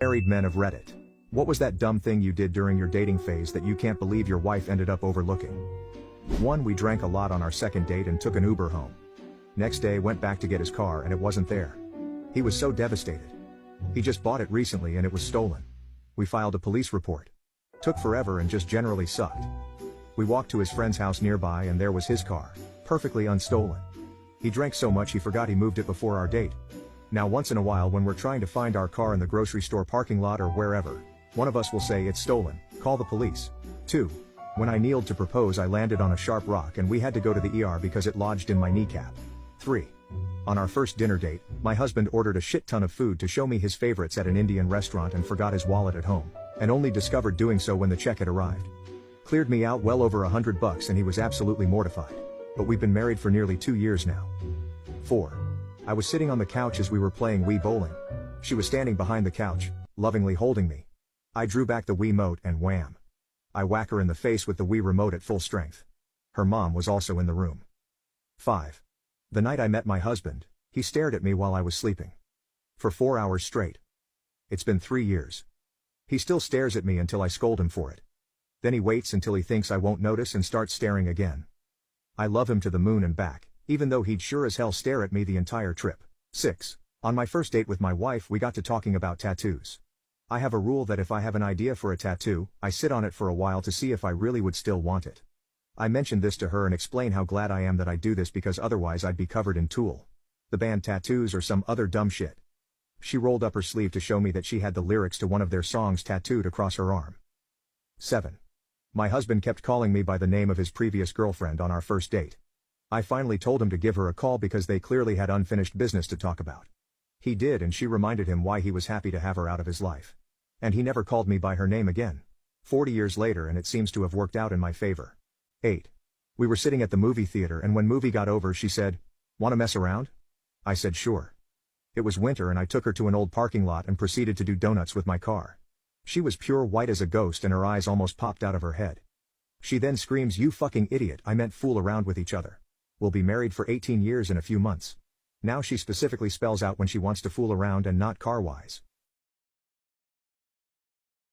Married men of Reddit. What was that dumb thing you did during your dating phase that you can't believe your wife ended up overlooking? 1. We drank a lot on our second date and took an Uber home. Next day went back to get his car and it wasn't there. He was so devastated. He just bought it recently and it was stolen. We filed a police report. Took forever and just generally sucked. We walked to his friend's house nearby and there was his car, perfectly unstolen. He drank so much he forgot he moved it before our date. Now once in a while when we're trying to find our car in the grocery store parking lot or wherever, one of us will say it's stolen, call the police. 2. When I kneeled to propose I landed on a sharp rock and we had to go to the ER because it lodged in my kneecap. 3. On our first dinner date, my husband ordered a shit ton of food to show me his favorites at an Indian restaurant and forgot his wallet at home, and only discovered doing so when the check had arrived. Cleared me out well over $100 and he was absolutely mortified. But we've been married for nearly 2 years now. 4. I was sitting on the couch as we were playing Wii bowling. She was standing behind the couch, lovingly holding me. I drew back the Wii mote and wham! I whack her in the face with the Wii remote at full strength. Her mom was also in the room. 5. The night I met my husband, he stared at me while I was sleeping. For 4 hours straight. It's been 3 years. He still stares at me until I scold him for it. Then he waits until he thinks I won't notice and starts staring again. I love him to the moon and back, even though he'd sure as hell stare at me the entire trip. 6. On my first date with my wife we got to talking about tattoos. I have a rule that if I have an idea for a tattoo, I sit on it for a while to see if I really would still want it. I mentioned this to her and explain how glad I am that I do this because otherwise I'd be covered in Tool, the band Tattoos or some other dumb shit. She rolled up her sleeve to show me that she had the lyrics to one of their songs tattooed across her arm. 7. My husband kept calling me by the name of his previous girlfriend on our first date. I finally told him to give her a call because they clearly had unfinished business to talk about. He did and she reminded him why he was happy to have her out of his life. And he never called me by her name again. 40 years later and it seems to have worked out in my favor. 8. We were sitting at the movie theater and when movie got over she said, "Wanna mess around?" I said sure. It was winter and I took her to an old parking lot and proceeded to do donuts with my car. She was pure white as a ghost and her eyes almost popped out of her head. She then screams, "You fucking idiot, I meant fool around with each other. We'll be married for 18 years in a few months." Now she specifically spells out when she wants to fool around and not car-wise.